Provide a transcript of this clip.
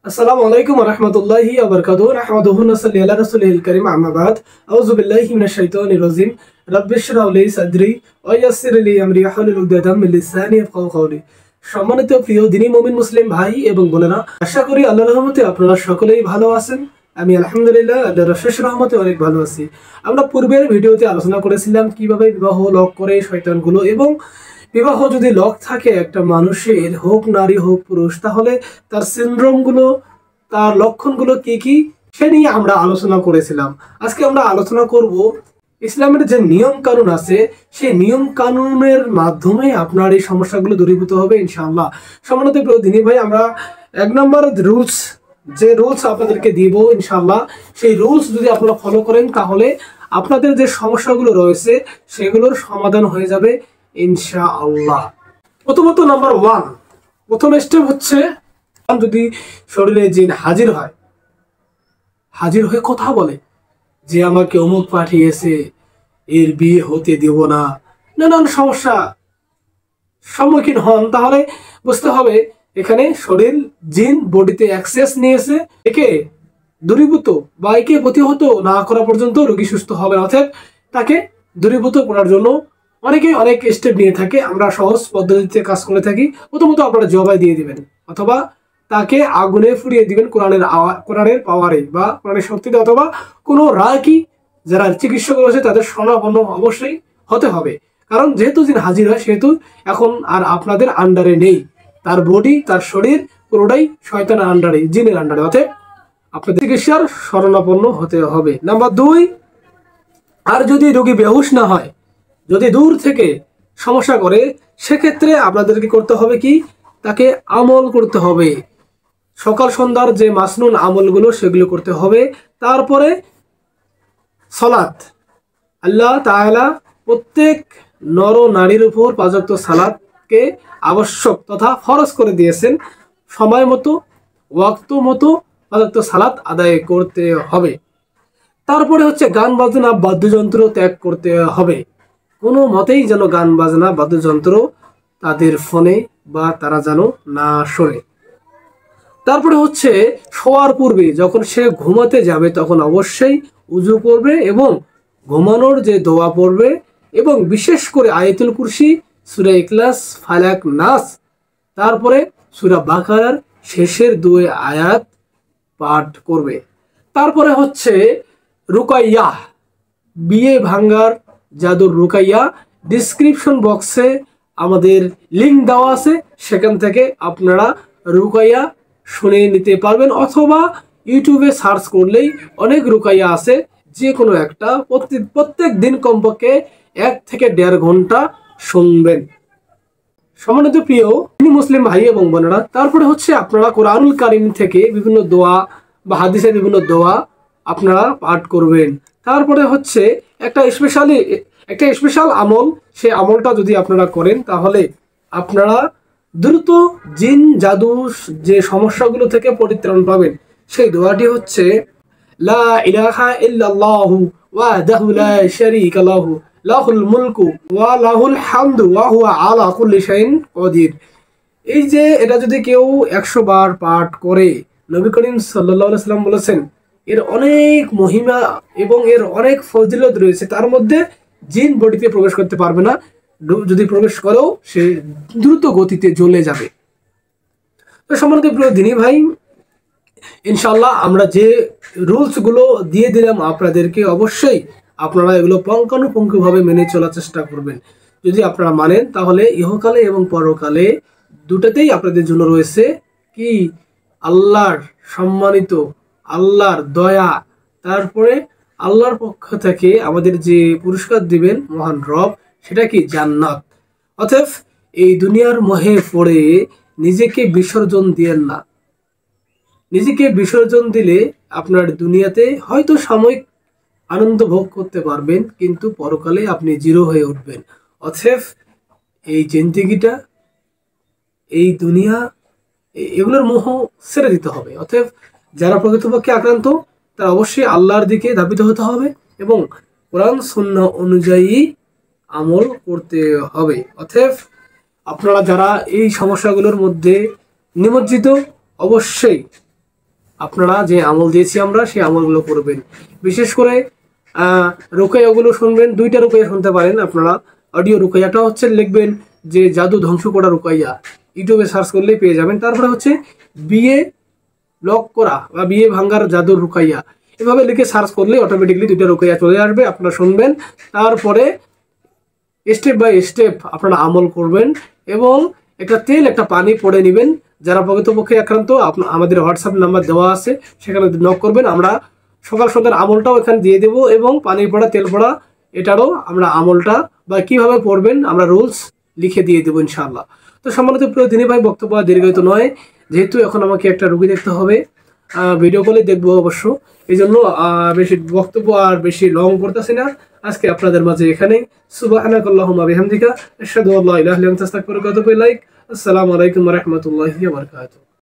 আসসালামু আলাইকুম ওয়া রাহমাতুল্লাহি ওয়া বারাকাতুহু নাহমাদুহু ওয়া নাসাল্লি আলা রাসূলিল কারীম আম্মা বাদ আউযু বিল্লাহি মিনাশ শাইতানির রাজিম রাব্বিশরাহ লি সাদরি ওয়া ইয়াসসির লি আমরি ওয়াহলুল উকদাতাম মিন লিসানি ইয়াফকাহু কওলি। সম্মানিত প্রিয় দ্বীনী মুমিন মুসলিম ভাই এবং বোনেরা, আশা করি আল্লাহর রহমতে আপনারা সকলেই ভালো আছেন। আমি আলহামদুলিল্লাহ আল্লাহর অশেষ রহমতে অনেক ভালো আছি। আমরা পূর্বের ভিডিওতে আলোচনা করেছিলাম কিভাবে বিবাহ লক করে শয়তানগুলো, এবং বিবাহ যদি লক থাকে একটা মানুষের, হোক নারী হোক পুরুষ, তাহলে তার সিনড্রোমগুলো, তার লক্ষণগুলো কি কি সে নিয়ে আমরা আলোচনা করেছিলাম। আজকে আমরা আলোচনা করব ইসলামের যে নিয়ম কানুন আছে, সেই নিয়ম কানুনের মাধ্যমে আপনার এই সমস্যাগুলো দূরীভূত হবে ইনশাআল্লাহ। সম্মানিত প্রিয় দিনী ভাই, আমরা এক নম্বর যে রুলস আপনাদেরকে দিব ইনশাআল্লাহ, সেই রুলস যদি আপনারা ফলো করেন তাহলে আপনাদের যে সমস্যাগুলো রয়েছে সেগুলোর সমাধান হয়ে যাবে ইনশাআল্লাহ। প্রথমত নাম্বার 1, প্রথম স্টেপ হচ্ছে, যদি শরীরে জিন হাজির হয়ে কথা বলে যে আমাকে অমুক পাঠিয়েছে, এর বিয়ে হতে দেব না, নানান সমস্যা সম্মুখীন হন, তাহলে বুঝতে হবে এখানে শরীর জিন বডিতে অ্যাক্সেস নিয়েছে। একে দূরীভূত বা একে প্রতিহত না করা পর্যন্ত রোগী সুস্থ হবে না। অর্থাৎ তাকে দূরীভূত করার জন্য অনেকে অনেক স্টেপ নিয়ে থাকে। আমরা সহজ পদ্ধতিতে কাজ করে থাকি। প্রথমত আপনারা জবাই দিয়ে দিবেন, অথবা তাকে আগুনে ফুরিয়ে দিবেন কোরআনের পাওয়ারে বা কোরআনের শক্তিতে, অথবা কোনো রাকি যারা চিকিৎসক রয়েছে তাদের শরণাপন্ন অবশ্যই হতে হবে। কারণ যেহেতু জিন হাজির হয়, সেহেতু এখন আর আপনাদের আন্ডারে নেই। তার বডি, তার শরীর পুরোটাই শয়তানের আন্ডারে, জিনের আন্ডারে। অতএব আপনাদের চিকিৎসার শরণাপন্ন হতে হবে। নাম্বার 2, আর যদি রোগী বেহুশ না হয়, যদি দূর থেকে সমস্যা করে, সেক্ষেত্রে আপনাদেরকে করতে হবে কি, তাকে আমল করতে হবে। সকাল সন্ধ্যার যে মাসনুন আমলগুলো সেগুলো করতে হবে। তারপরে সালাত, আল্লাহ তাআলা প্রত্যেক নর নারীর উপর 5 ওয়াক্ত সালাতকে আবশ্যক তথা ফরজ করে দিয়েছেন। সময় মতো, ওয়াক্ত মতো 5 ওয়াক্ত সালাত আদায় করতে হবে। তারপরে হচ্ছে গান বাজনা বাদ্যযন্ত্র ত্যাগ করতে হবে। কোনো মতেই যেন গান বাজনা বাদ্যযন্ত্র তাদের ফোনে বা তারা যেন না শোনে। তারপরে হচ্ছে শোয়ার পূর্বে যখন সে ঘুমাতে যাবে তখন অবশ্যই উজু করবে এবং ঘুমানোর যে দোয়া পড়বে, এবং বিশেষ করে আয়াতুল কুরসি, সূরা ইখলাস, ফালাক, নাস, তারপরে সূরা বাকারার শেষের 2 আয়াত পাঠ করবে। তারপরে হচ্ছে রুকাইয়া, বিয়ে ভাঙ্গার জাদুর রুকাইয়া। ডিসক্রিপশন বক্সে আমাদের লিঙ্ক দেওয়া আছে, সেখান থেকে আপনারা রুকাইয়া শুনে নিতে পারবেন, অথবা ইউটিউবে সার্চ করলেই অনেক রুকাইয়া আছে। যে কোনো একটা প্রত্যেক দিন কমপক্ষে 1 থেকে 1.5 ঘন্টা শুনবেন। সম্মানিত প্রিয় মুসলিম ভাই এবং বোনেরা, তারপরে হচ্ছে আপনারা কোরআনুল কারীম থেকে বিভিন্ন দোয়া বা হাদিসের বিভিন্ন দোয়া আপনারা পাঠ করবেন। তারপরে হচ্ছে একটা স্পেশাল আমল, সেই আমলটা যদি আপনারা করেন তাহলে আপনারা দ্রুত জিন জাদু যে সমস্যাগুলো থেকে পরিত্রাণ পাবেন। সেই দোয়াটি হচ্ছে, লা ইলাহা ইল্লাল্লাহু ওয়াহদাহু লা শারীকা লাহু লাহুল মুলকু ওয়া লাহুল হামদু ওয়া হুয়া আলা কুল্লি শাইইন কাদির। এই যে এটা যদি কেউ 100 বার পাঠ করে, নবী করিম সাল্লাল্লাহু আলাইহি সাল্লাম বলেছেন এর অনেক মহিমা এবং এর অনেক ফজিলত রয়েছে। তার মধ্যে জিন বডিতে প্রবেশ করতে পারবে না, যদি প্রবেশ করেও সে দ্রুত গতিতে জ্বলে যাবে। তো সম্মানিত প্রিয় দিনী ভাই, ইনশাআল্লাহ আমরা যে রুলসগুলো দিয়ে দিলাম আপনাদেরকে, অবশ্যই আপনারা এগুলো পুঙ্খানুপুঙ্খভাবে মেনে চলার চেষ্টা করবেন। যদি আপনারা মানেন তাহলে ইহকালে এবং পরকালে দুটাতেই আপনাদের জন্য রয়েছে কি, আল্লাহর সম্মানিত, আল্লাহর দয়া, তারপরে আল্লাহর পক্ষ থেকে আমাদের যে পুরস্কার দিবেন মহান রব, সেটা কি, জান্নাত। অতএব এই দুনিয়ার মোহে পড়ে নিজেকে বিসর্জন দিয়েন না। নিজেকে বিসর্জন দিলে আপনার দুনিয়াতে হয়তো সাময়িক আনন্দ ভোগ করতে পারবেন, কিন্তু পরকালে আপনি জিরো হয়ে উঠবেন। অতএব এই জিন্দেগিটা, এই দুনিয়া, এগুলোর মোহ ছেড়ে দিতে হবে। অতএব যারা প্রকৃতপক্ষে আক্রান্ত তারা অবশ্যই আল্লাহর দিকে ধাবিত হতে হবে এবং কোরআন সুন্নাহ অনুযায়ী আমল করতে হবে। অতএব আপনারা যারা এই সমস্যাগুলোর মধ্যে নিমজ্জিত, অবশ্যই আপনারা যে আমল দিয়েছি আমরা সেই আমলগুলো করবেন। বিশেষ করে রুকাইয়াগুলো শুনবেন, দুইটা রুকাইয়া শুনতে পারেন আপনারা। অডিও রুকাইয়াটা হচ্ছে লিখবেন যে জাদু ধ্বংস করা রুকাইয়া, ইউটিউবে সার্চ করলেই পেয়ে যাবেন। তারপরে হচ্ছে বিয়ে লক করা বা বিয়ে ভাঙ্গার জাদুর রুকাইয়া, এভাবে লিখে সার্চ করলে অটোমেটিকলি দুইটা রুকাইয়া চলে আসবে, আপনারা শুনবেন। তারপরে স্টেপ বাই স্টেপ আপনারা আমল করবেন এবং একটা তেল একটা পানি পড়ে নেবেন। যারা প্রকৃতপক্ষে আক্রান্ত আমাদের হোয়াটসঅ্যাপ নাম্বার দেওয়া আছে, সেখানে নক করবেন। আমরা সকাল সন্ধ্যার আমলটাও এখানে দিয়ে দেবো এবং পানি পড়া তেল পড়া এটারও আমরা আমলটা বা কিভাবে পড়বেন আমরা রুলস লিখে দিয়ে দেবো ইনশাআল্লাহ। তো সম্মানিত প্রিয় দিনী ভাই, বক্তব্য দীর্ঘায়িত নয়, যেহেতু এখন আমাকে একটা রুগী দেখতে হবে, ভিডিও কলে দেখবো অবশ্য, এই জন্য বেশি বক্তব্য আর বেশি লং করতেছি না। আজকে আপনাদের মাঝে এখানেই। সুবহানাকাল্লাহুম্মা বিহামদিকা আশহাদু আল্লা ইলাহা ইল্লা আনতা আস্তাগফিরুকা ওয়া আতুবু ইলাইক। আসসালামু আলাইকুম ওয়া রাহমাতুল্লাহি ওয়া বারাকাতুহু।